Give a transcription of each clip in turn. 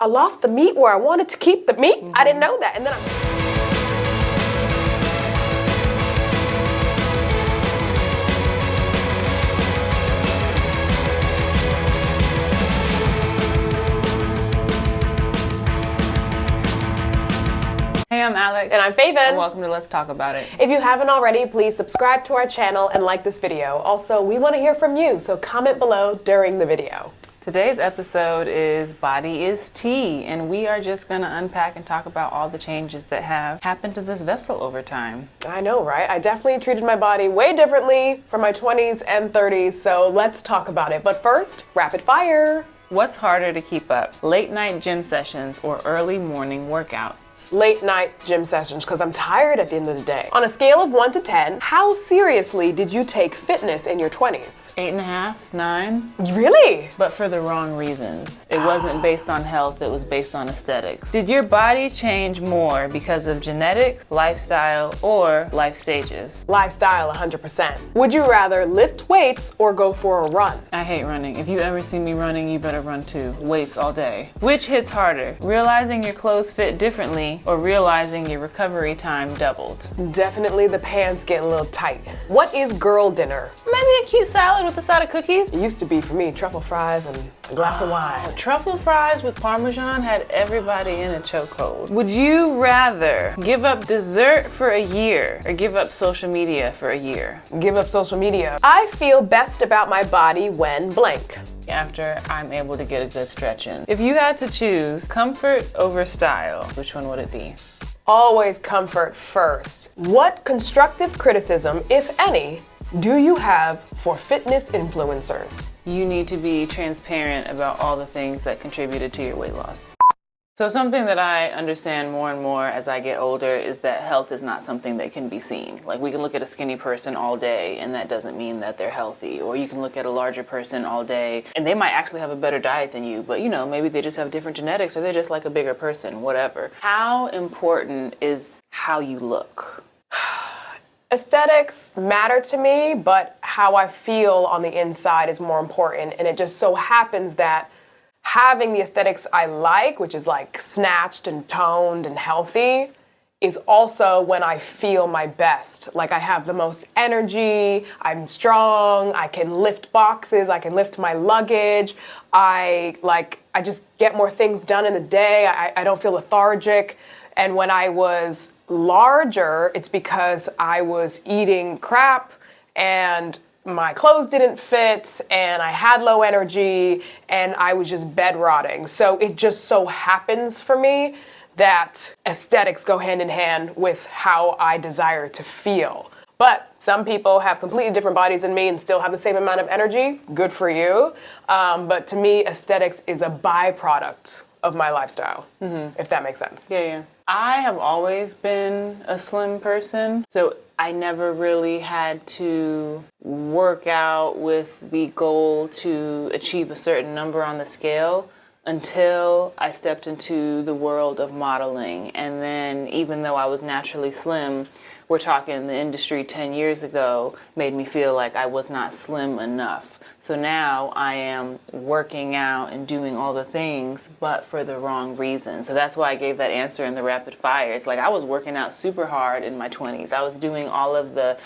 I lost the meat where I wanted to keep the meat. I didn't know that. And then Hey, I'm Alex. And I'm Faiven. And welcome to Let's Talk About It. If you haven't already, please subscribe to our channel and like this video. Also, we want to hear from you, so comment below during the video. Today's episode is Body is Tea, and we are just going to unpack and talk about all the changes that have happened to this vessel over time. I know, right? I definitely treated my body way differently from my 20s and 30s, so let's talk about it. But first, rapid fire. What's harder to keep up, late night gym sessions or early morning workouts? Late night gym sessions, because I'm tired at the end of the day. On a scale of 1 to 10, how seriously did you take fitness in your 20s? 8.5, 9. Really? But for the wrong reasons. It wasn't based on health, it was based on aesthetics. Did your body change more because of genetics, lifestyle, or life stages? Lifestyle, 100%. Would you rather lift weights or go for a run? I hate running. If you ever see me running, you better run too. Weights all day. Which hits harder? Realizing your clothes fit differently or realizing your recovery time doubled? Definitely the pants get a little tight. What is girl dinner? Maybe a cute salad with a side of cookies. It used to be for me truffle fries and a glass of wine. Truffle fries with Parmesan had everybody in a chokehold. Would you rather give up dessert for a year or give up social media for a year? Give up social media. I feel best about my body when blank. After I'm able to get a good stretch in. If you had to choose comfort over style, which one would it be? Always comfort first. What constructive criticism, if any, do you have for fitness influencers? You need to be transparent about all the things that contributed to your weight loss. So something that I understand more and more as I get older is that health is not something that can be seen. Like, we can look at a skinny person all day and that doesn't mean that they're healthy. Or you can look at a larger person all day and they might actually have a better diet than you, but maybe they just have different genetics or they're just like a bigger person, whatever. How important is how you look? Aesthetics matter to me, but how I feel on the inside is more important. And it just so happens that having the aesthetics I like, which is like snatched and toned and healthy, is also when I feel my best. Like, I have the most energy, I'm strong, I can lift boxes, I can lift my luggage, I just get more things done in the day, I don't feel lethargic. And when I was larger, it's because I was eating crap and my clothes didn't fit and I had low energy and I was just bed rotting. So it just so happens for me that aesthetics go hand in hand with how I desire to feel. But some people have completely different bodies than me and still have the same amount of energy. Good for you. But to me, aesthetics is a byproduct of my lifestyle, if that makes sense. Yeah. I have always been a slim person, so I never really had to work out with the goal to achieve a certain number on the scale until I stepped into the world of modeling. And then, even though I was naturally slim, we're talking the industry 10 years ago made me feel like I was not slim enough. So now I am working out and doing all the things, but for the wrong reason. So that's why I gave that answer in the rapid fire. It's like I was working out super hard in my 20s. I was doing all of the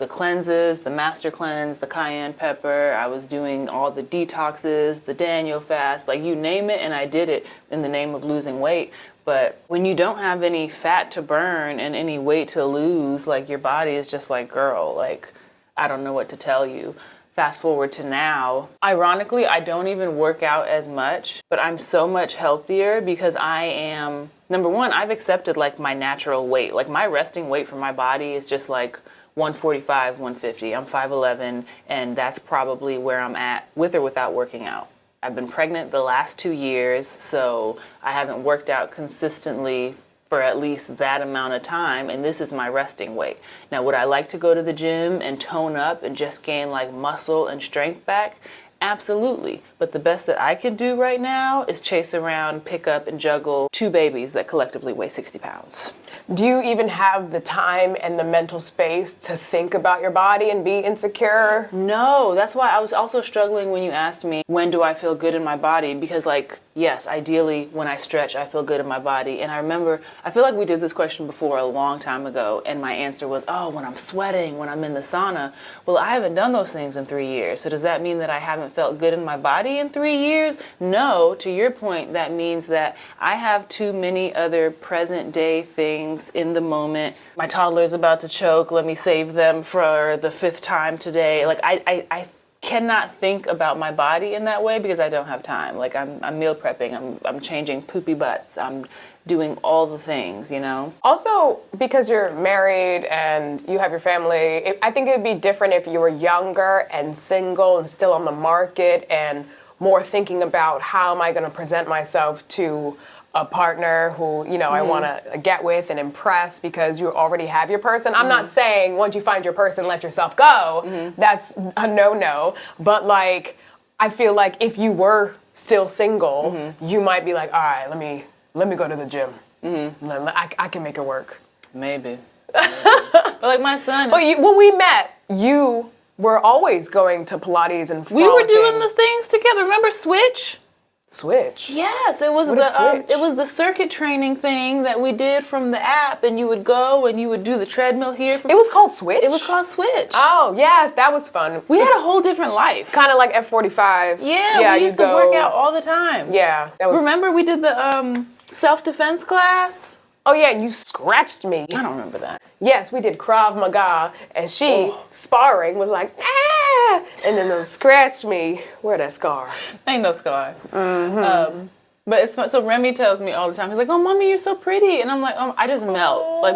cleanses, the master cleanse, the cayenne pepper. I was doing all the detoxes, the Daniel fast, like you name it, and I did it in the name of losing weight. But when you don't have any fat to burn and any weight to lose, like, your body is just like, girl, like, I don't know what to tell you. Fast forward to now, ironically, I don't even work out as much, but I'm so much healthier because I am, number one, I've accepted like my natural weight. Like, my resting weight for my body is just like 145, 150. I'm 5'11", and that's probably where I'm at with or without working out. I've been pregnant the last 2 years, so I haven't worked out consistently for at least that amount of time, and this is my resting weight. Now, would I like to go to the gym and tone up and just gain like muscle and strength back? Absolutely. But the best that I can do right now is chase around, pick up, and juggle 2 babies that collectively weigh 60 pounds. Do you even have the time and the mental space to think about your body and be insecure? No, that's why I was also struggling when you asked me, when do I feel good in my body? Because like, yes, ideally when I stretch, I feel good in my body. And I remember, I feel like we did this question before a long time ago, and my answer was, oh, when I'm sweating, when I'm in the sauna. Well, I haven't done those things in 3 years. So does that mean that I haven't felt good in my body in 3 years? No, to your point, that means that I have too many other present day things in the moment. My toddler's about to choke, let me save them for the 5th time today. Like I cannot think about my body in that way because I don't have time. Like I'm meal prepping, I'm changing poopy butts, I'm doing all the things, you know? Also, because you're married and you have your family, I think it would be different if you were younger and single and still on the market and more thinking about how am I going to present myself to a partner who, you know, I want to get with and impress because you already have your person. I'm not saying once you find your person, let yourself go. That's a no-no. But like, I feel like if you were still single, you might be like, all right, let me go to the gym. I can make it work. Maybe. But like my son. But when we met, you were always going to Pilates and frolicking. We were doing the things together. Remember Switch? Switch? Yes, it was it was the circuit training thing that we did from the app, and you would go and you would do the treadmill here. It was called Switch? It was called Switch. Oh, yes, that was fun. We had a whole different life. Kind of like F45. Yeah, we used to work out all the time. Yeah. Remember we did the self-defense class? Oh, yeah, and you scratched me. I don't remember that. Yes, we did Krav Maga, and she, sparring, was like, ah! And then they scratched me. Where that scar? Ain't no scar. But it's fun. So Remy tells me all the time, he's like, oh, mommy, you're so pretty. And I'm like, oh, I just melt. Like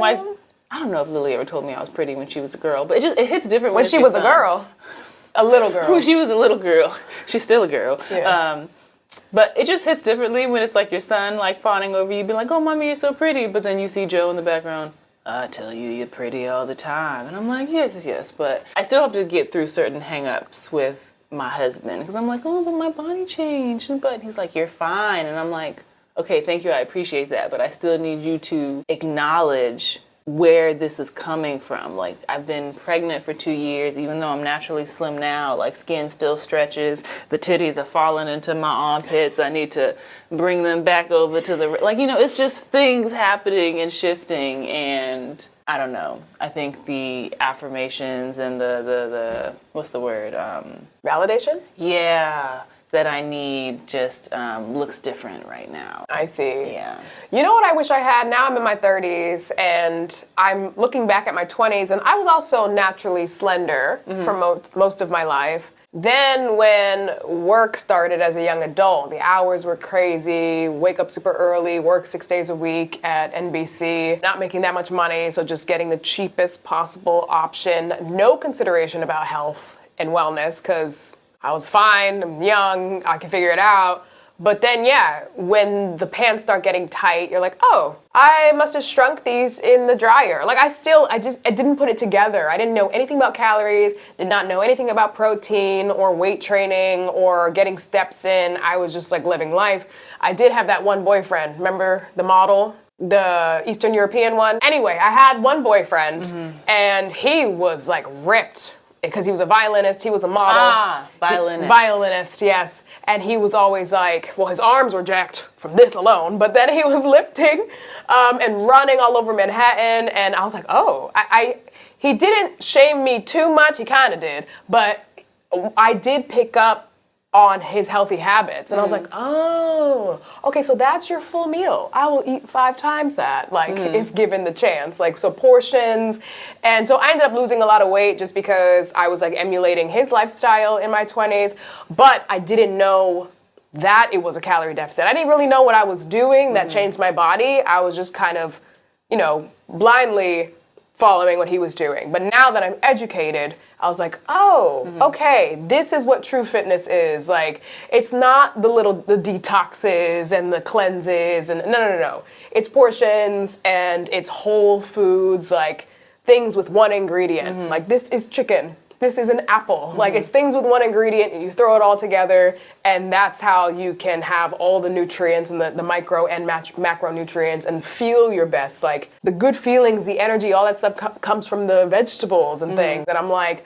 I don't know if Lily ever told me I was pretty when she was a girl, but it hits different when she was a girl. A little girl. When she was a little girl. She's still a girl. Yeah. But it just hits differently when it's like your son like fawning over you, be like, oh, mommy, you're so pretty. But then you see Joe in the background, I tell you, you're pretty all the time. And I'm like, yes. But I still have to get through certain hang-ups with my husband. Because I'm like, oh, but my body changed. But he's like, you're fine. And I'm like, okay, thank you. I appreciate that. But I still need you to acknowledge where this is coming from. Like, I've been pregnant for 2 years, even though I'm naturally slim now, like skin still stretches, the titties are falling into my armpits, I need to bring them back over to the, like, you know, it's just things happening and shifting, and I don't know. I think the affirmations and the what's the word? Validation? Yeah. That I need just looks different right now. I see. Yeah. You know what I wish I had? Now I'm in my 30s and I'm looking back at my 20s, and I was also naturally slender for most of my life. Then when work started as a young adult, the hours were crazy, wake up super early, work 6 days a week at NBC, not making that much money, so just getting the cheapest possible option, no consideration about health and wellness, because I was fine, I'm young, I can figure it out. But then, yeah, when the pants start getting tight, you're like, oh, I must have shrunk these in the dryer. Like I didn't put it together. I didn't know anything about calories, did not know anything about protein or weight training or getting steps in. I was just like living life. I did have that one boyfriend. Remember the model? The Eastern European one? Anyway, I had one boyfriend and he was like ripped. Because he was a violinist, he was a model. Violinist, yes. And he was always like, well, his arms were jacked from this alone, but then he was lifting and running all over Manhattan, and I was like, oh, he didn't shame me too much, he kind of did, but I did pick up on his healthy habits, and I was like, oh, okay, so that's your full meal. I will eat 5 times that, like, if given the chance, like, so portions. And so I ended up losing a lot of weight just because I was like emulating his lifestyle in my 20s, but I didn't know that it was a calorie deficit. I didn't really know what I was doing that changed my body. I was just kind of, you know, blindly following what he was doing. But now that I'm educated, I was like, oh, okay, this is what true fitness is. Like, it's not the detoxes and the cleanses and no. It's portions and it's whole foods, like things with one ingredient. Like, this is chicken. This is an apple. Like, it's things with one ingredient and you throw it all together, and that's how you can have all the nutrients and the micro and macronutrients and feel your best. Like, the good feelings, the energy, all that stuff comes from the vegetables and things. And I'm like,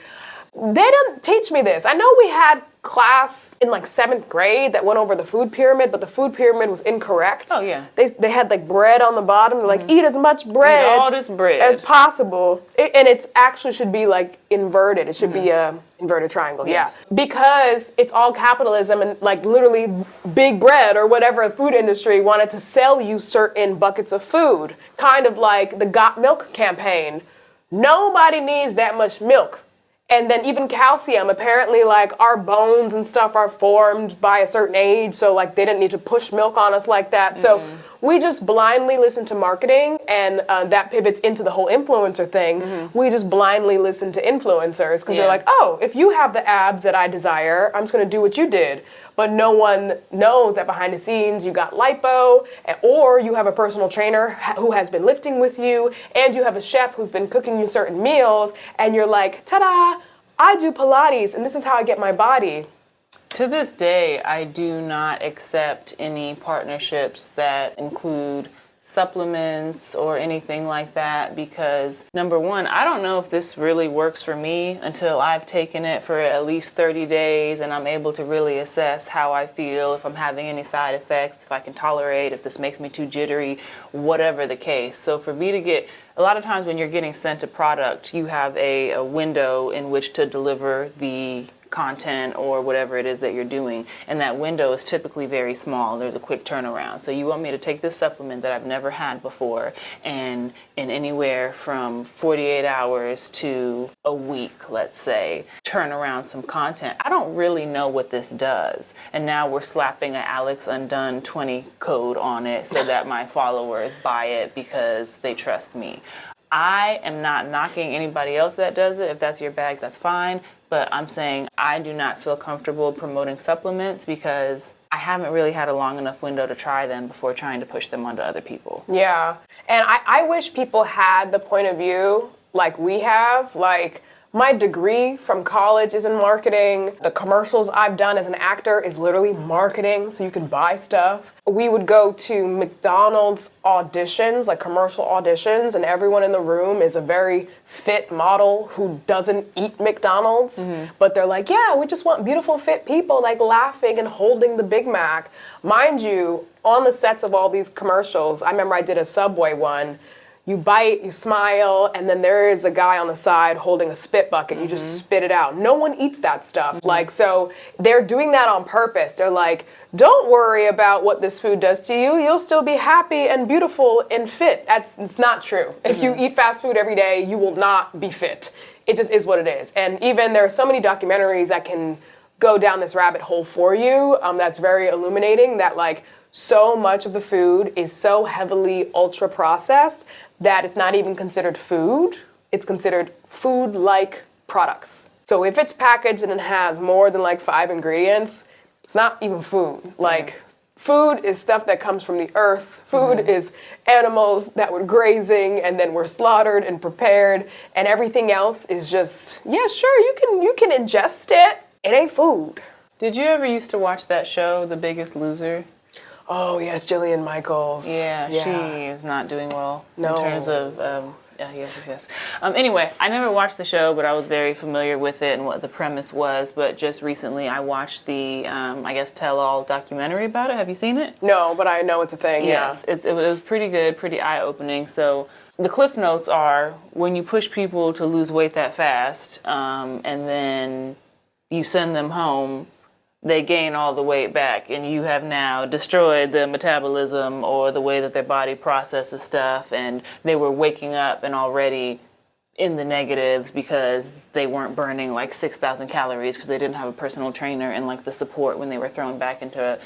they don't teach me this. I know we had class in like 7th grade that went over the food pyramid, but the food pyramid was incorrect. Oh, yeah. They had like bread on the bottom. They're like, eat as much bread, Eat all this bread as possible. And it's actually should be like inverted. It should be a inverted triangle. Yes. Yeah. Because it's all capitalism and like literally Big Bread or whatever food industry wanted to sell you certain buckets of food. Kind of like the Got Milk campaign. Nobody needs that much milk. And then even calcium, apparently like our bones and stuff are formed by a certain age, so like they didn't need to push milk on us like that. So we just blindly listen to marketing, and that pivots into the whole influencer thing. We just blindly listen to influencers because they're like, oh, if you have the abs that I desire, I'm just gonna do what you did. But no one knows that behind the scenes you got lipo, or you have a personal trainer who has been lifting with you, and you have a chef who's been cooking you certain meals, and you're like, ta-da, I do Pilates, and this is how I get my body. To this day, I do not accept any partnerships that include supplements or anything like that because, number one, I don't know if this really works for me until I've taken it for at least 30 days and I'm able to really assess how I feel, if I'm having any side effects, if I can tolerate, if this makes me too jittery, whatever the case. So for me to get, a lot of times when you're getting sent a product, you have a window in which to deliver the content or whatever it is that you're doing, and that window is typically very small. There's a quick turnaround. So you want me to take this supplement that I've never had before, and in anywhere from 48 hours to a week, let's say, turn around some content. I don't really know what this does, and now we're slapping an Alex Undone 20 code on it so that my followers buy it because they trust me. I am not knocking anybody else that does it. If that's your bag, that's fine. But I'm saying I do not feel comfortable promoting supplements because I haven't really had a long enough window to try them before trying to push them onto other people. Yeah. And I wish people had the point of view like we have. Like, my degree from college is in marketing. The commercials I've done as an actor is literally marketing, so you can buy stuff. We would go to McDonald's auditions, like commercial auditions, and everyone in the room is a very fit model who doesn't eat McDonald's, but they're like, yeah, we just want beautiful, fit people, like laughing and holding the Big Mac. Mind you, on the sets of all these commercials, I remember I did a Subway one. You bite, you smile, and then there is a guy on the side holding a spit bucket. You just spit it out. No one eats that stuff. Like, so they're doing that on purpose. They're like, don't worry about what this food does to you. You'll still be happy and beautiful and fit. It's not true. If you eat fast food every day, you will not be fit. It just is what it is. And even there are so many documentaries that can go down this rabbit hole for you. That's very illuminating that like, so much of the food is so heavily ultra processed that it's not even considered food. It's considered food-like products. So if it's packaged and it has more than like 5 ingredients, it's not even food. Like, food is stuff that comes from the earth. Food is animals that were grazing and then were slaughtered and prepared, and everything else is just, yeah, sure, you can ingest it. It ain't food. Did you ever used to watch that show, The Biggest Loser? Oh, yes, Jillian Michaels. Yeah, she is not doing well in No. terms of, yes. Anyway, I never watched the show, but I was very familiar with it and what the premise was. But just recently, I watched the, I guess, tell-all documentary about it. Have you seen it? No, but I know it's a thing, Yes, yeah. it was pretty good, pretty eye-opening. So the cliff notes are, when you push people to lose weight that fast, and then you send them home, they gain all the weight back, and you have now destroyed the metabolism or the way that their body processes stuff, and they were waking up and already in the negatives because they weren't burning like 6,000 calories because they didn't have a personal trainer and like the support when they were thrown back into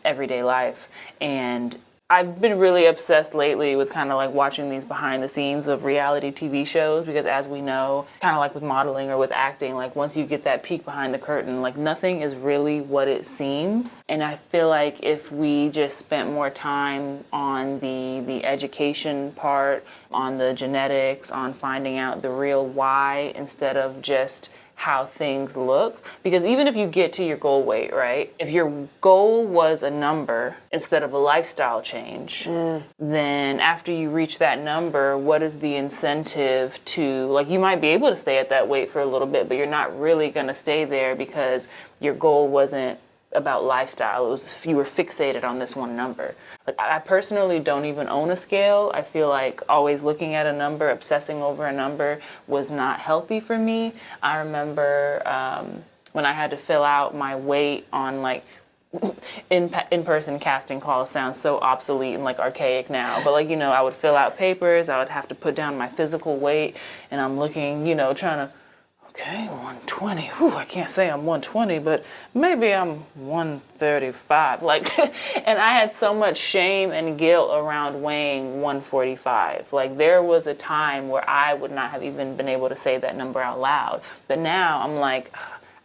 everyday life. And I've been really obsessed lately with kind of like watching these behind the scenes of reality TV shows because, as we know, kind of like with modeling or with acting, like once you get that peek behind the curtain, like nothing is really what it seems. And I feel like if we just spent more time on the education part, on the genetics, on finding out the real why, instead of just how things look. Because even if you get to your goal weight, right? If your goal was a number instead of a lifestyle change, then after you reach that number, what is the incentive to, like, you might be able to stay at that weight for a little bit, but you're not really going to stay there because your goal wasn't about lifestyle. It was, you were fixated on this one number. Like, I personally don't even own a scale. I feel like always looking at a number, obsessing over a number was not healthy for me. I remember when I had to fill out my weight on, like, in-person casting calls sounds so obsolete and like archaic now, but like, you know, I would fill out papers, I would have to put down my physical weight, and I'm looking, you know, trying to, okay, 120. Whew, I can't say I'm 120, but maybe I'm 135. Like, and I had so much shame and guilt around weighing 145. Like, there was a time where I would not have even been able to say that number out loud. But now I'm like,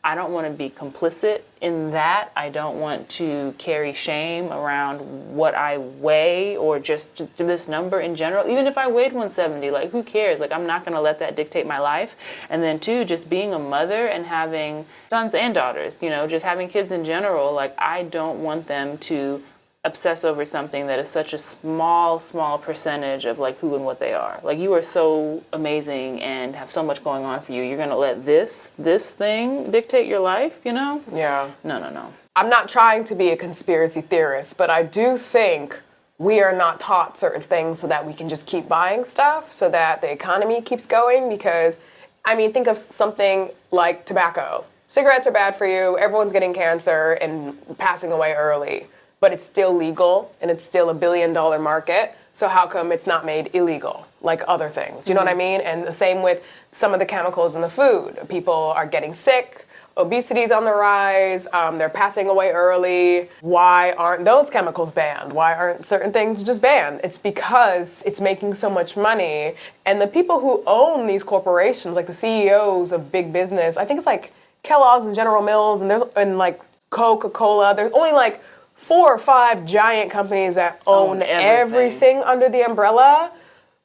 I don't want to be complicit in that. I don't want to carry shame around what I weigh or just this number in general. Even if I weighed 170, like, who cares? Like, I'm not going to let that dictate my life. And then two, just being a mother and having sons and daughters, you know, just having kids in general, like, I don't want them to obsess over something that is such a small percentage of like who and what they are. Like, you are so amazing and have so much going on for you. You're going to let this thing dictate your life, you know? Yeah. No. I'm not trying to be a conspiracy theorist, but I do think we are not taught certain things so that we can just keep buying stuff, so that the economy keeps going. Because, I mean, think of something like tobacco. Cigarettes are bad for you. Everyone's getting cancer and passing away early. But it's still legal, and it's still $1 billion market. So how come it's not made illegal like other things? You know what I mean? And the same with some of the chemicals in the food. People are getting sick. Obesity's on the rise. They're passing away early. Why aren't those chemicals banned? Why aren't certain things just banned? It's because it's making so much money. And the people who own these corporations, like the CEOs of big business, I think it's like Kellogg's and General Mills, and like Coca-Cola. There's only like 4 or 5 giant companies that own everything under the umbrella.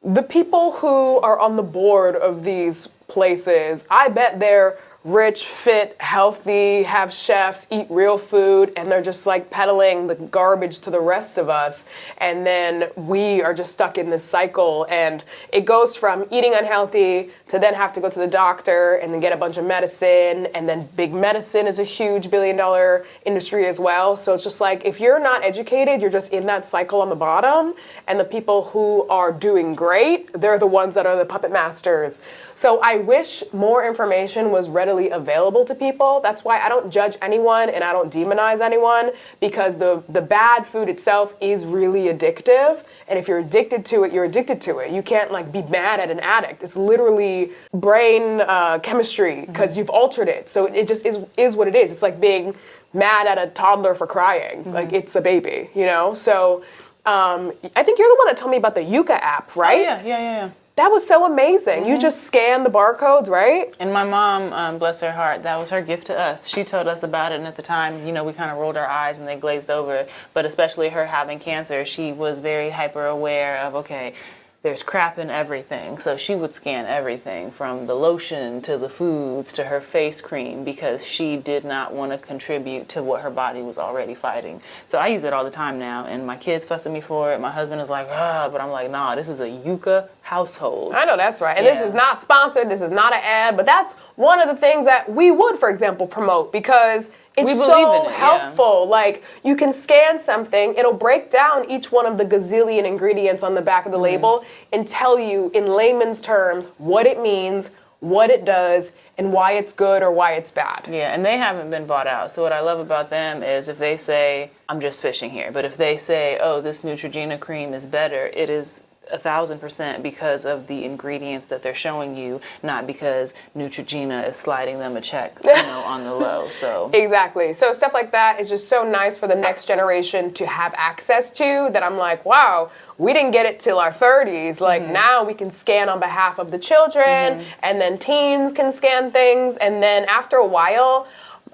The people who are on the board of these places, I bet they're rich, fit, healthy, have chefs, eat real food, and they're just like peddling the garbage to the rest of us. And then we are just stuck in this cycle, and it goes from eating unhealthy to then have to go to the doctor and then get a bunch of medicine, and then big medicine is a huge $1 billion industry as well. So it's just like, if you're not educated, you're just in that cycle on the bottom, and the people who are doing great, they're the ones that are the puppet masters. So I wish more information was readily available to people. That's why I don't judge anyone and I don't demonize anyone, because the bad food itself is really addictive. And if you're addicted to it, you're addicted to it. You can't like be mad at an addict. It's literally brain chemistry, because you've altered it. So it just is what it is. It's like being mad at a toddler for crying. Like, it's a baby, you know? So I think you're the one that told me about the Yuka app, right? Oh, yeah. That was so amazing. You just scan the barcodes, right? And my mom, bless her heart, that was her gift to us. She told us about it, and at the time, you know, we kind of rolled our eyes and they glazed over. But especially her having cancer, she was very hyper aware of, okay, there's crap in everything. So she would scan everything from the lotion to the foods to her face cream, because she did not want to contribute to what her body was already fighting. So I use it all the time now, and my kids fuss at me for it. My husband is like, but I'm like, nah, this is a Yuka household. I know that's right. And this is not sponsored. This is not an ad, but that's one of the things that we would, for example, promote, because it's so helpful. Like, you can scan something, it'll break down each one of the gazillion ingredients on the back of the label and tell you in layman's terms what it means, what it does, and why it's good or why it's bad. Yeah, and they haven't been bought out. So what I love about them is, if they say, I'm just fishing here, but if they say, oh, this Neutrogena cream is better, it is 1,000% because of the ingredients that they're showing you, not because Neutrogena is sliding them a check, you know, on the low. So exactly. So stuff like that is just so nice for the next generation to have access to, that I'm like, wow, we didn't get it till our 30s. Like, now we can scan on behalf of the children, and then teens can scan things, and then after a while,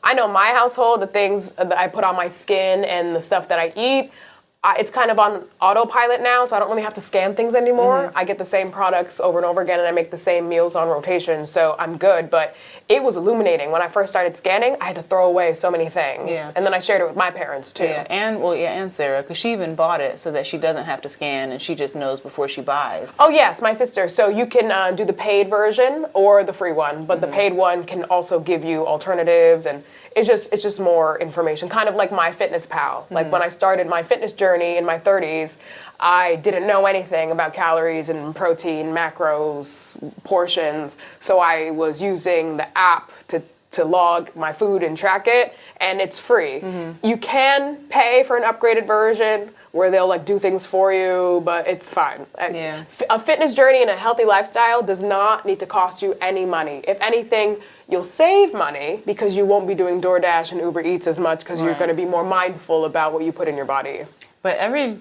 I know my household, the things that I put on my skin and the stuff that I eat, It's kind of on autopilot now, so I don't really have to scan things anymore. I get the same products over and over again, and I make the same meals on rotation, so I'm good. But it was illuminating. When I first started scanning, I had to throw away so many things. Yeah. And then I shared it with my parents, too. Yeah, and Sarah, because she even bought it so that she doesn't have to scan and she just knows before she buys. Oh, yes, my sister. So you can do the paid version or the free one, but the paid one can also give you alternatives, and it's just more information, kind of like MyFitnessPal. Like when I started my fitness journey in my 30s, I didn't know anything about calories and protein, macros, portions, so I was using the app to log my food and track it, and it's free. You can pay for an upgraded version where they'll like do things for you, but it's fine. Yeah. A fitness journey and a healthy lifestyle does not need to cost you any money. If anything, you'll save money because you won't be doing DoorDash and Uber Eats as much because you're going to be more mindful about what you put in your body. But every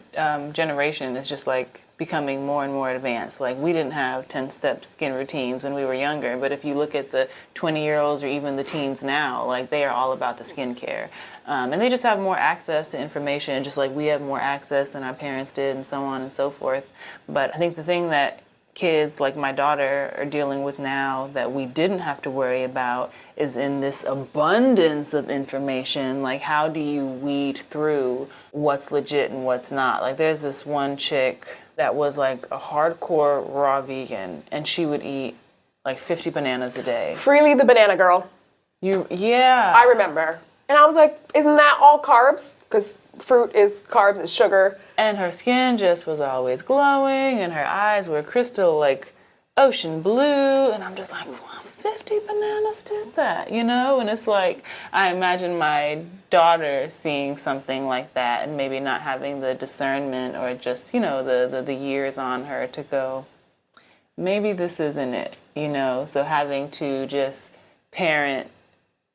generation is just like becoming more and more advanced. Like we didn't have 10-step skin routines when we were younger, but if you look at the 20-year-olds or even the teens now, like they are all about the skincare. And they just have more access to information, just like we have more access than our parents did and so on and so forth. But I think the thing that kids like my daughter are dealing with now that we didn't have to worry about is in this abundance of information, like how do you weed through what's legit and what's not? Like there's this one chick that was like a hardcore raw vegan, and she would eat like 50 bananas a day. Freely the banana girl. Yeah. I remember. And I was like, isn't that all carbs? Because fruit is carbs, it's sugar. And her skin just was always glowing, and her eyes were crystal like ocean blue. And I'm just like, wow, 50 bananas did that, you know? And it's like, I imagine my daughter seeing something like that and maybe not having the discernment or just, you know, the years on her to go, maybe this isn't it, you know? So having to just parent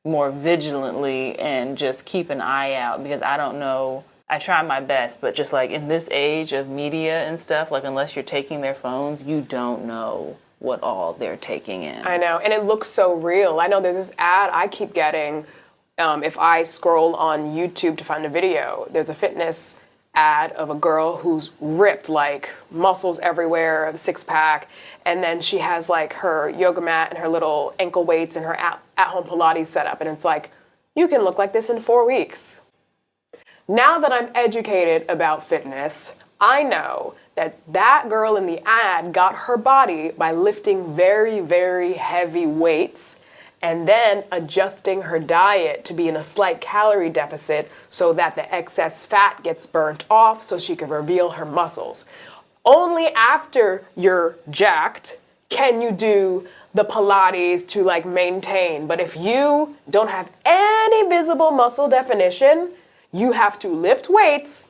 more vigilantly and just keep an eye out, because I don't know, I try my best, but just like in this age of media and stuff, like unless you're taking their phones, you don't know what all they're taking in. I know, and it looks so real. I know there's this ad I keep getting if I scroll on YouTube to find a video. There's a fitness ad of a girl who's ripped, like muscles everywhere, a six-pack, and then she has like her yoga mat and her little ankle weights and her at-home Pilates setup, and it's like, you can look like this in 4 weeks. Now that I'm educated about fitness, I know that that girl in the ad got her body by lifting very, very heavy weights and then adjusting her diet to be in a slight calorie deficit so that the excess fat gets burnt off so she can reveal her muscles. Only after you're jacked can you do the Pilates to like maintain. But if you don't have any visible muscle definition, you have to lift weights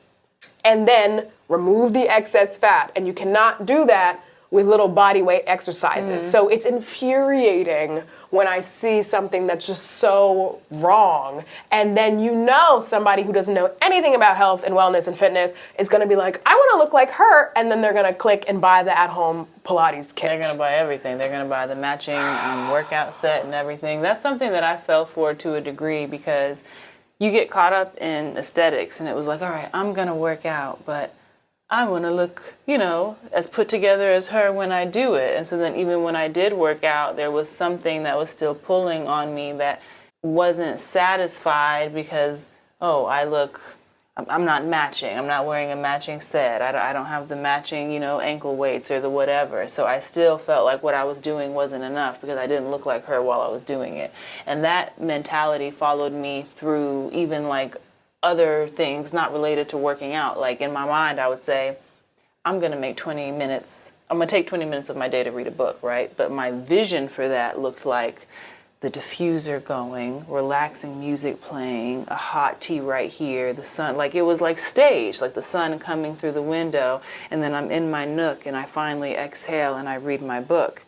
and then remove the excess fat. And you cannot do that with little body weight exercises. So it's infuriating when I see something that's just so wrong. And then you know somebody who doesn't know anything about health and wellness and fitness is gonna be like, I wanna look like her, and then they're gonna click and buy the at-home Pilates kit. They're gonna buy everything. They're gonna buy the matching workout set and everything. That's something that I fell for to a degree, because you get caught up in aesthetics, and it was like, all right, I'm gonna work out, but I want to look, you know, as put together as her when I do it. And so then even when I did work out, there was something that was still pulling on me that wasn't satisfied because, oh, I'm not matching. I'm not wearing a matching set. I don't have the matching, you know, ankle weights or the whatever. So I still felt like what I was doing wasn't enough because I didn't look like her while I was doing it. And that mentality followed me through even like other things not related to working out. Like in my mind, I would say, I'm going to take 20 minutes of my day to read a book, right? But my vision for that looked like the diffuser going, relaxing music playing, a hot tea right here, the sun, like it was like staged, like the sun coming through the window, and then I'm in my nook and I finally exhale and I read my book.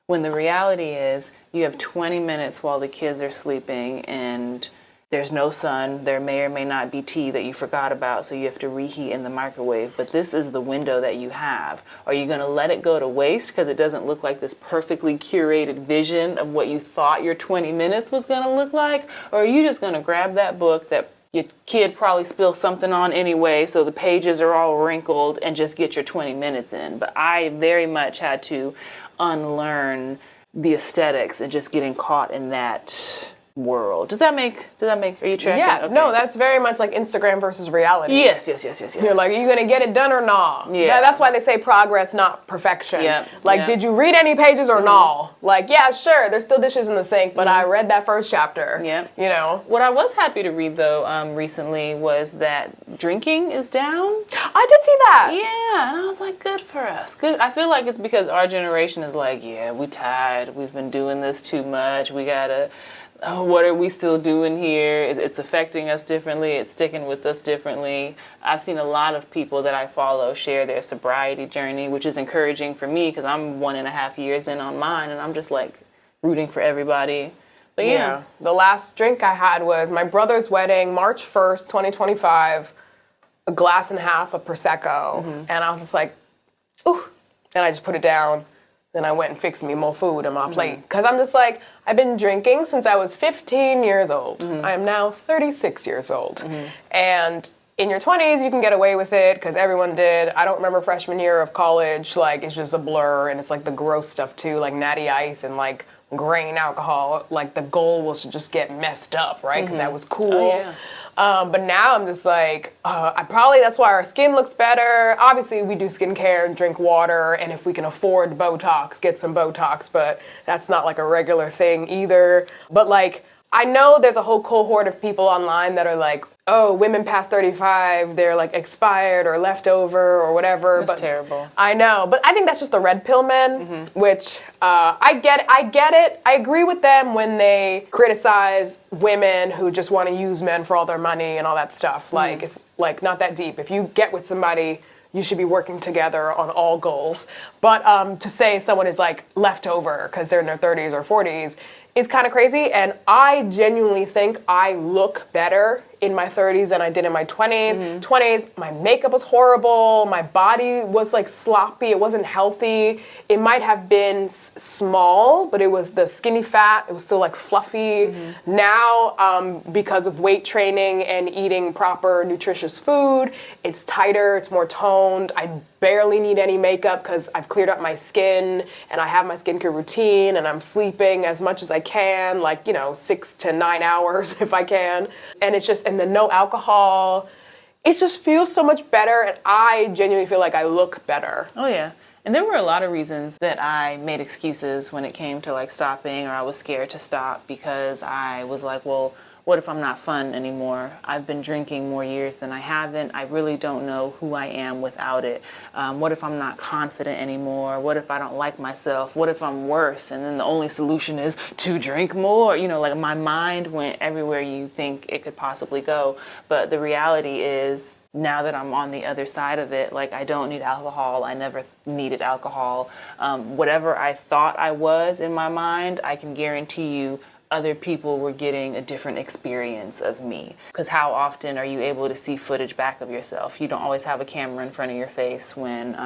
When the reality is you have 20 minutes while the kids are sleeping and there's no sun, there may or may not be tea that you forgot about, so you have to reheat in the microwave, but this is the window that you have. Are you gonna let it go to waste because it doesn't look like this perfectly curated vision of what you thought your 20 minutes was gonna look like? Or are you just gonna grab that book that your kid probably spilled something on anyway, so the pages are all wrinkled, and just get your 20 minutes in. But I very much had to unlearn the aesthetics and just getting caught in that world. Does that make, are you tracking? Yeah, Okay. no, that's very much like Instagram versus reality. Yes. You're like, are you going to get it done or not? Yeah. That's why they say progress, not perfection. Yep, Like, yep. did you read any pages or not? Like, yeah, sure, there's still dishes in the sink, but I read that first chapter. Yep. You know? What I was happy to read, though, recently was that drinking is down. I did see that. Yeah, and I was like, good for us. Good. I feel like it's because our generation is like, yeah, we tired. We've been doing this too much. We gotta, what are we still doing here? It's affecting us differently. It's sticking with us differently. I've seen a lot of people that I follow share their sobriety journey, which is encouraging for me because I'm 1.5 years in on mine, and I'm just like rooting for everybody. But yeah. The last drink I had was my brother's wedding, March 1st, 2025, a glass and a half of Prosecco. And I was just like, ooh. And I just put it down. Then I went and fixed me more food on my plate. Because I'm just like, I've been drinking since I was 15 years old. I am now 36 years old. And in your 20s, you can get away with it because everyone did. I don't remember freshman year of college. Like, it's just a blur. And it's like the gross stuff too, like natty ice and like grain alcohol. Like, the goal was to just get messed up, right? Because that was cool. Oh, yeah. But now I'm just like, that's why our skin looks better. Obviously, we do skincare and drink water, and if we can afford Botox, get some Botox, but that's not like a regular thing either. But like, I know there's a whole cohort of people online that are like, oh, women past 35, they're like expired or leftover or whatever. That's terrible. I know, but I think that's just the red pill men, which I get it. I agree with them when they criticize women who just want to use men for all their money and all that stuff. Like, it's like not that deep. If you get with somebody, you should be working together on all goals. But to say someone is like leftover because they're in their 30s or 40s is kind of crazy. And I genuinely think I look better in my 30s than I did in my 20s. 20s, my makeup was horrible. My body was like sloppy. It wasn't healthy. It might have been small, but it was the skinny fat. It was still like fluffy. Now, because of weight training and eating proper nutritious food, it's tighter, it's more toned. I barely need any makeup because I've cleared up my skin and I have my skincare routine and I'm sleeping as much as I can, like, 6 to 9 hours if I can. And it's just, and then no alcohol. It just feels so much better, and I genuinely feel like I look better. Oh, yeah. And there were a lot of reasons that I made excuses when it came to like stopping, or I was scared to stop because I was like, well, what if I'm not fun anymore? I've been drinking more years than I haven't. I really don't know who I am without it. What if I'm not confident anymore? What if I don't like myself? What if I'm worse? And then the only solution is to drink more. Like my mind went everywhere you think it could possibly go. But the reality is, now that I'm on the other side of it, like I don't need alcohol. I never needed alcohol. Whatever I thought I was in my mind, I can guarantee you other people were getting a different experience of me. Because how often are you able to see footage back of yourself? You don't always have a camera in front of your face when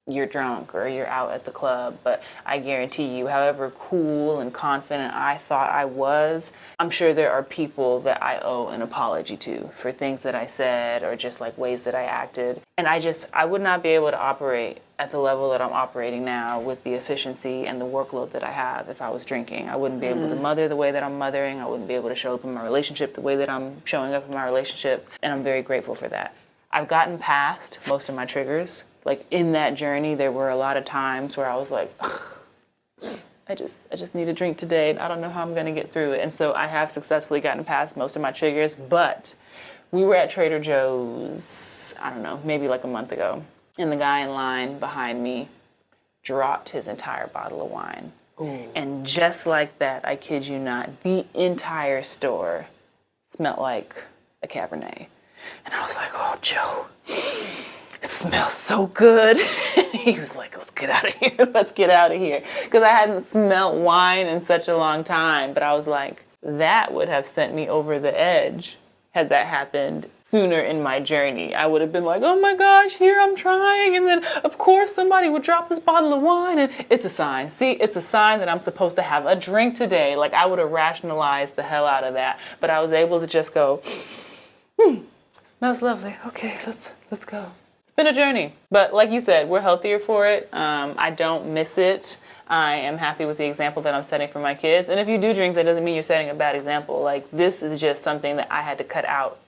you're drunk or you're out at the club. But I guarantee you, however cool and confident I thought I was, I'm sure there are people that I owe an apology to for things that I said or just like ways that I acted. And I would not be able to operate at the level that I'm operating now with the efficiency and the workload that I have if I was drinking. I wouldn't be able to mother the way that I'm mothering. I wouldn't be able to show up in my relationship the way that I'm showing up in my relationship. And I'm very grateful for that. I've gotten past most of my triggers. Like in that journey, there were a lot of times where I was like, I just need a drink today. And I don't know how I'm going to get through it. And so I have successfully gotten past most of my triggers. But we were at Trader Joe's, I don't know, maybe like a month ago. And the guy in line behind me dropped his entire bottle of wine. Ooh. And just like that, I kid you not, the entire store smelled like a Cabernet. And I was like, oh, Joe, it smells so good. And he was like, let's get out of here. Let's get out of here. Because I hadn't smelled wine in such a long time. But I was like, that would have sent me over the edge had that happened sooner in my journey. I would have been like, oh my gosh, here I'm trying. And then, of course, somebody would drop this bottle of wine. And it's a sign. See, it's a sign that I'm supposed to have a drink today. Like, I would have rationalized the hell out of that. But I was able to just go, Smells lovely. Okay, let's go. It's been a journey, but like you said, we're healthier for it. I don't miss it. I am happy with the example that I'm setting for my kids. And if you do drink, that doesn't mean you're setting a bad example. Like, this is just something that I had to cut out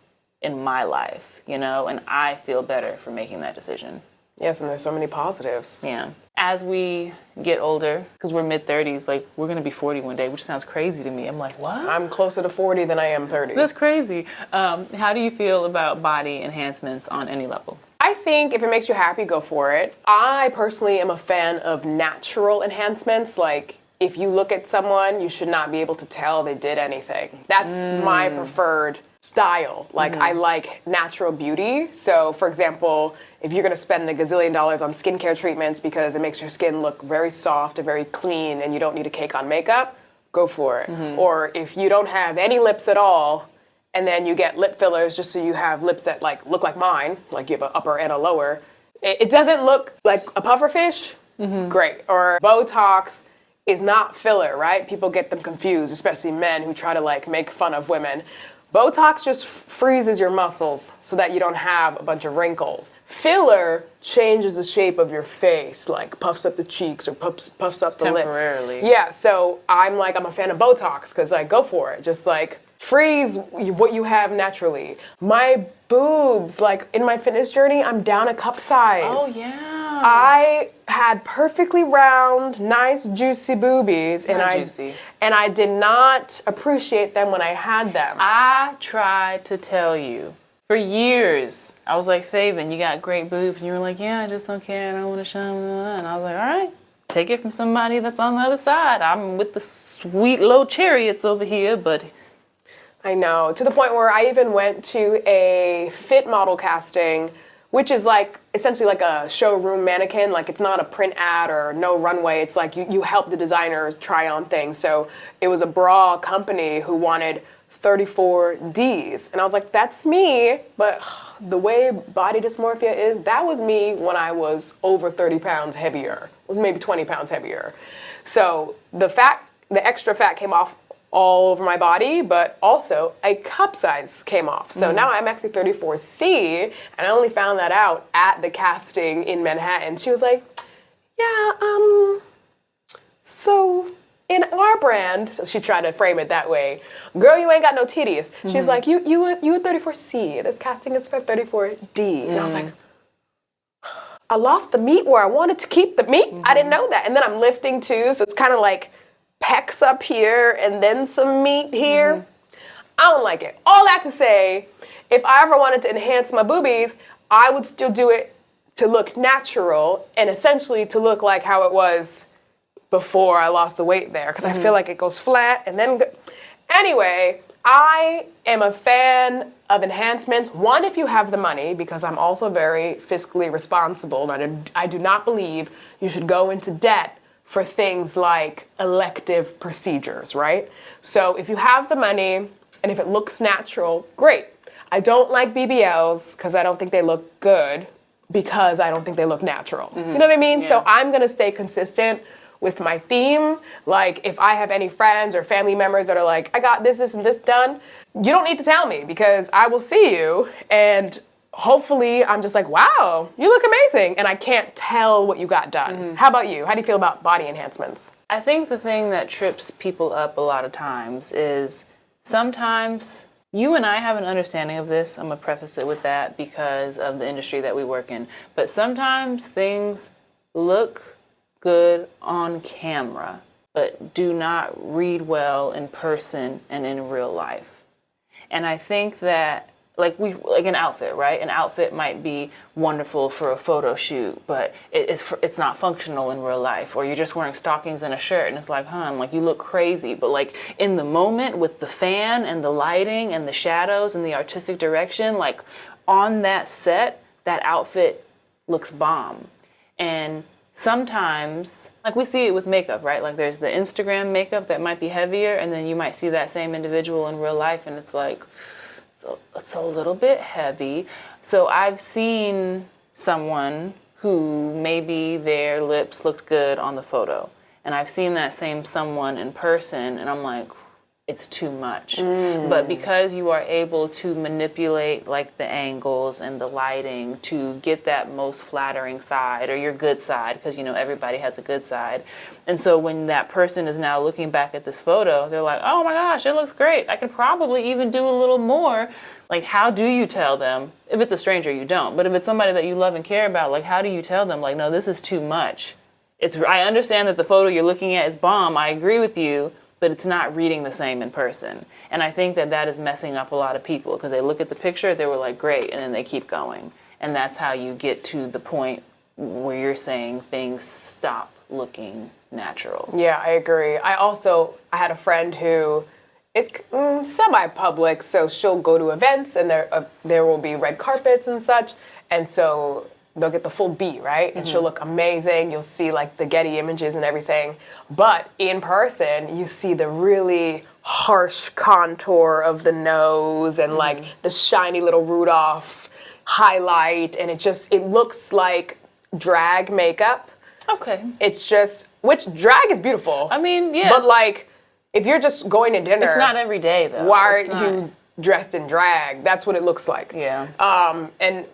in my life, you know, and I feel better for making that decision. Yes, and there's so many positives. Yeah. As we get older, because we're mid-30s, like, we're going to be 40 one day, which sounds crazy to me. I'm like, what? I'm closer to 40 than I am 30. That's crazy. How do you feel about body enhancements on any level? I think if it makes you happy, go for it. I personally am a fan of natural enhancements. Like, if you look at someone, you should not be able to tell they did anything. That's my preferred style. Like, I like natural beauty. So, for example, if you're going to spend a gazillion dollars on skincare treatments because it makes your skin look very soft and very clean and you don't need a cake on makeup, go for it. Or if you don't have any lips at all, and then you get lip fillers just so you have lips that like look like mine, like you have an upper and a lower. It doesn't look like a pufferfish, great. Or Botox is not filler, right? People get them confused, especially men who try to like make fun of women. Botox just freezes your muscles so that you don't have a bunch of wrinkles. Filler changes the shape of your face, like puffs up the cheeks or puffs up the lips. Temporarily. Yeah, so I'm a fan of Botox because like go for it. Just like freeze what you have naturally. My boobs, like in my fitness journey, I'm down a cup size. Oh, yeah. I had perfectly round, nice, juicy boobies, and I did not appreciate them when I had them. I tried to tell you for years. I was like, Faiven, you got great boobs. And you were like, yeah, I just don't care. I don't want to show them. And I was like, all right, take it from somebody that's on the other side. I'm with the sweet low chariots over here, but... I know, to the point where I even went to a fit model casting, which is like essentially like a showroom mannequin. Like, it's not a print ad or no runway. It's like you help the designers try on things. So it was a bra company who wanted 34 Ds. And I was like, that's me. But the way body dysmorphia is, that was me when I was over 30 pounds heavier, maybe 20 pounds heavier. So the extra fat came off all over my body, but also a cup size came off. So now I'm actually 34C, and I only found that out at the casting in Manhattan. She was like, yeah, so in our brand, so she tried to frame it that way, girl, you ain't got no titties. She's like, you a 34C, this casting is for 34D. And I was like, I lost the meat where I wanted to keep the meat? I didn't know that. And then I'm lifting too, so it's kind of like pecs up here and then some meat here. I don't like it. All that to say, if I ever wanted to enhance my boobies, I would still do it to look natural and essentially to look like how it was before I lost the weight there, because I feel like it goes flat and then anyway, I am a fan of enhancements. One, if you have the money, because I'm also very fiscally responsible, and I do not believe you should go into debt for things like elective procedures, right? So if you have the money and if it looks natural, great. I don't like BBLs because I don't think they look good because I don't think they look natural. You know what I mean? Yeah. So I'm gonna stay consistent with my theme. Like, if I have any friends or family members that are like, I got this, and this done, you don't need to tell me because I will see you and hopefully I'm just like, wow, you look amazing. And I can't tell what you got done. How about you? How do you feel about body enhancements? I think the thing that trips people up a lot of times is sometimes you and I have an understanding of this. I'm going to preface it with that because of the industry that we work in. But sometimes things look good on camera, but do not read well in person and in real life. And I think that like an outfit, right? An outfit might be wonderful for a photo shoot, but it's not functional in real life. Or you're just wearing stockings and a shirt, and it's like, like you look crazy. But like in the moment with the fan and the lighting and the shadows and the artistic direction, like on that set, that outfit looks bomb. And sometimes, like we see it with makeup, right? Like there's the Instagram makeup that might be heavier, and then you might see that same individual in real life, and it's like, it's a little bit heavy. So I've seen someone who maybe their lips looked good on the photo, and I've seen that same someone in person, and I'm like, it's too much. But because you are able to manipulate like the angles and the lighting to get that most flattering side or your good side, because you know everybody has a good side. And so when that person is now looking back at this photo, they're like, oh my gosh, it looks great. I could probably even do a little more. Like, how do you tell them? If it's a stranger, you don't. But if it's somebody that you love and care about, like, how do you tell them, like, no, this is too much? I understand that the photo you're looking at is bomb. I agree with you, but it's not reading the same in person. And I think that that is messing up a lot of people because they look at the picture, they were like, great, and then they keep going. And that's how you get to the point where you're saying things stop looking natural. Yeah, I agree. I had a friend who is semi-public, so she'll go to events and there will be red carpets and such, and so they'll get the full beat, right? And she'll look amazing. You'll see like the Getty images and everything. But in person, you see the really harsh contour of the nose and like the shiny little Rudolph highlight. And it looks like drag makeup. Okay. Which drag is beautiful. I mean, yeah. But like, if you're just going to dinner. It's not every day though. Why aren't you dressed in drag? That's what it looks like. Yeah.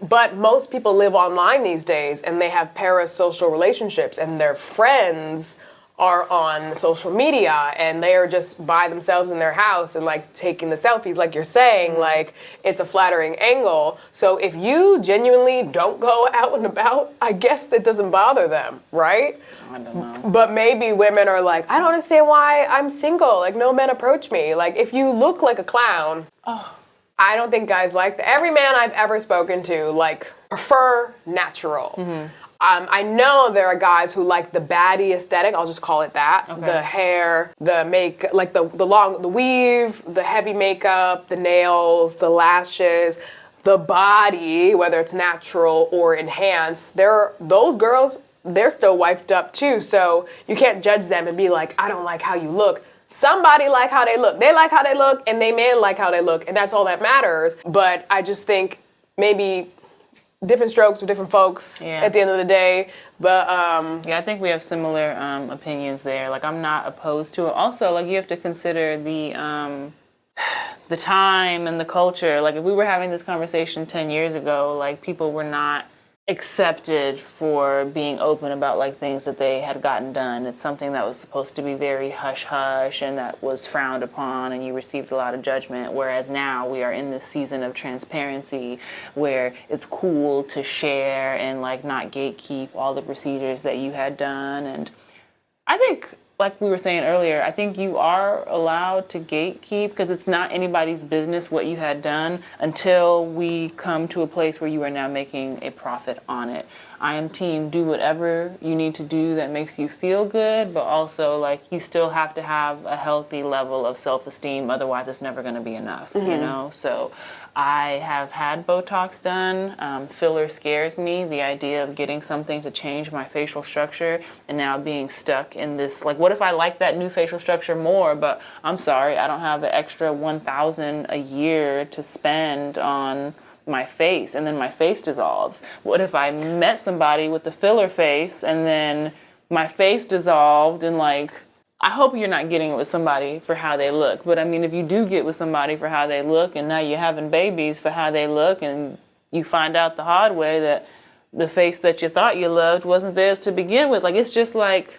But most people live online these days and they have parasocial relationships and their friends are on social media and they are just by themselves in their house and like taking the selfies like you're saying, like it's a flattering angle. So if you genuinely don't go out and about, I guess that doesn't bother them, right? I don't know. But maybe women are like, I don't understand why I'm single. Like no men approach me. Like if you look like a clown, I don't think guys like that. Every man I've ever spoken to like prefer natural. I know there are guys who like the baddie aesthetic, I'll just call it that. Okay. The hair, the make, like the weave, the heavy makeup, the nails, the lashes, the body, whether it's natural or enhanced. Those girls, they're still wiped up too. So you can't judge them and be like, I don't like how you look. Somebody like how they look. They like how they look and they men like how they look. And that's all that matters. But I just think maybe different strokes for different folks at the end of the day. But yeah, I think we have similar opinions there. Like I'm not opposed to it. Also, like you have to consider the time and the culture. Like if we were having this conversation 10 years ago, like people were not accepted for being open about like things that they had gotten done. It's something that was supposed to be very hush hush and that was frowned upon and you received a lot of judgment, whereas now we are in this season of transparency where it's cool to share and like not gatekeep all the procedures that you had done. And I think, like we were saying earlier, I think you are allowed to gatekeep because it's not anybody's business what you had done until we come to a place where you are now making a profit on it. I am team do whatever you need to do that makes you feel good, but also like you still have to have a healthy level of self-esteem, otherwise it's never going to be enough, you know? So I have had Botox done. Filler scares me. The idea of getting something to change my facial structure and now being stuck in this, like, what if I like that new facial structure more, but I'm sorry, I don't have an extra $1,000 a year to spend on my face and then my face dissolves? What if I met somebody with the filler face and then my face dissolved and like, I hope you're not getting it with somebody for how they look. But I mean, if you do get with somebody for how they look and now you're having babies for how they look and you find out the hard way that the face that you thought you loved wasn't theirs to begin with, like, it's just like,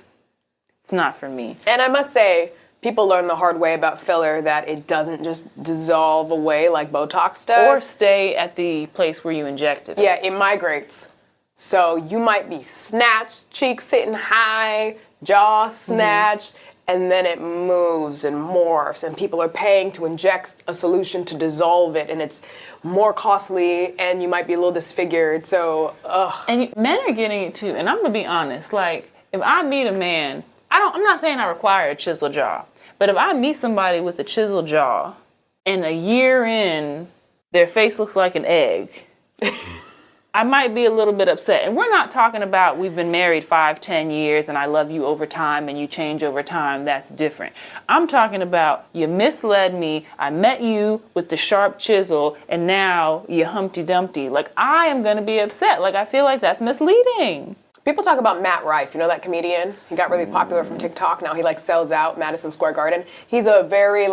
it's not for me. And I must say, people learn the hard way about filler that it doesn't just dissolve away like Botox does. Or stay at the place where you injected it. Yeah, it migrates. So you might be snatched, cheeks sitting high, jaw snatched, and then it moves and morphs, and people are paying to inject a solution to dissolve it, and it's more costly, and you might be a little disfigured, so, ugh. And men are getting it too, and I'm gonna be honest, like, if I meet a man, I'm not saying I require a chiseled jaw, but if I meet somebody with a chiseled jaw, and a year in, their face looks like an egg, I might be a little bit upset. And we're not talking about we've been married 5-10 years and I love you over time and you change over time. That's different. I'm talking about you misled me. I met you with the sharp chisel and now you're Humpty Dumpty. Like, I am going to be upset. Like, I feel like that's misleading. People talk about Matt Rife, you know that comedian? He got really popular from TikTok. Now he like sells out Madison Square Garden. He's a very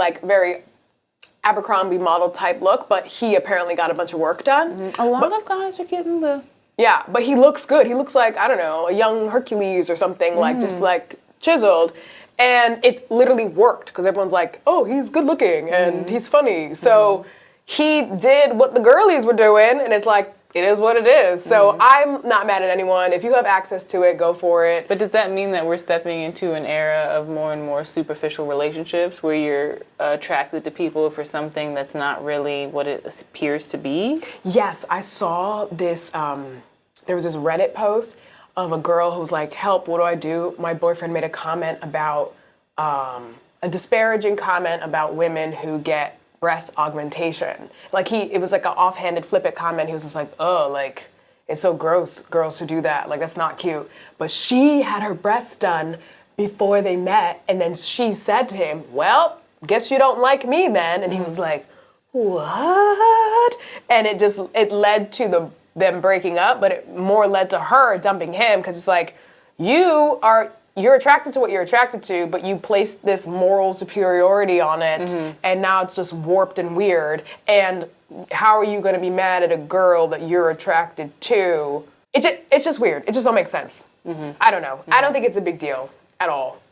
Abercrombie model type look, but he apparently got a bunch of work done. A lot of guys are getting the... Yeah, but he looks good. He looks like, I don't know, a young Hercules or something, like just like chiseled. And it literally worked because everyone's like, oh, he's good looking and he's funny. So he did what the girlies were doing, and it's like, it is what it is. So I'm not mad at anyone. If you have access to it, go for it. But does that mean that we're stepping into an era of more and more superficial relationships where you're attracted to people for something that's not really what it appears to be? Yes, I saw this, there was this Reddit post of a girl who was like, help, what do I do? My boyfriend made a comment about, a disparaging comment about women who get breast augmentation. Like it was like an offhanded flippant comment. He was just like, oh, like, it's so gross, girls who do that. Like, that's not cute. But she had her breasts done before they met, and then she said to him, well, guess you don't like me then. And he was like, what? And it led to them breaking up, but it more led to her dumping him, because it's like, you're attracted to what you're attracted to, but you place this moral superiority on it, and now it's just warped and weird. And how are you going to be mad at a girl that you're attracted to? It's just weird. It just don't make sense. I don't know. I don't think it's a big deal at all.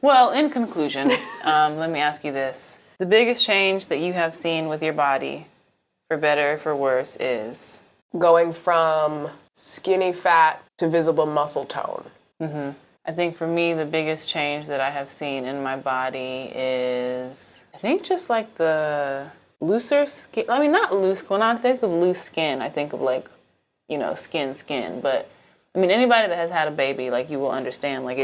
Well, in conclusion, let me ask you this. The biggest change that you have seen with your body, for better or for worse, is? Going from skinny fat to visible muscle tone. I think for me, the biggest change that I have seen in my body is, I think just like the looser skin. I mean, not loose. When I think of loose skin, I think of like, you know, skin. But I mean, anybody that has had a baby, like, you will understand, like,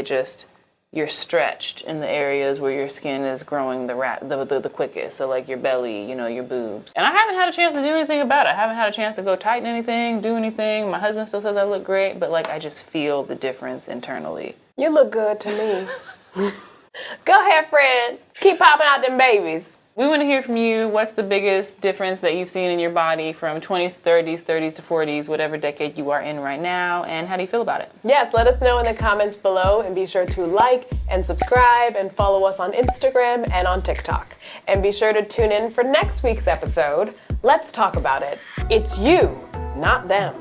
you're stretched in the areas where your skin is growing the quickest. So like your belly, you know, your boobs. And I haven't had a chance to do anything about it. I haven't had a chance to go tighten anything, do anything. My husband still says I look great, but like, I just feel the difference internally. You look good to me. Go ahead, friend. Keep popping out them babies. We want to hear from you. What's the biggest difference that you've seen in your body from 20s, 30s to 40s, whatever decade you are in right now, and how do you feel about it? Yes, let us know in the comments below, and be sure to like and subscribe and follow us on Instagram and on TikTok. And be sure to tune in for next week's episode. Let's talk about it. It's you, not them.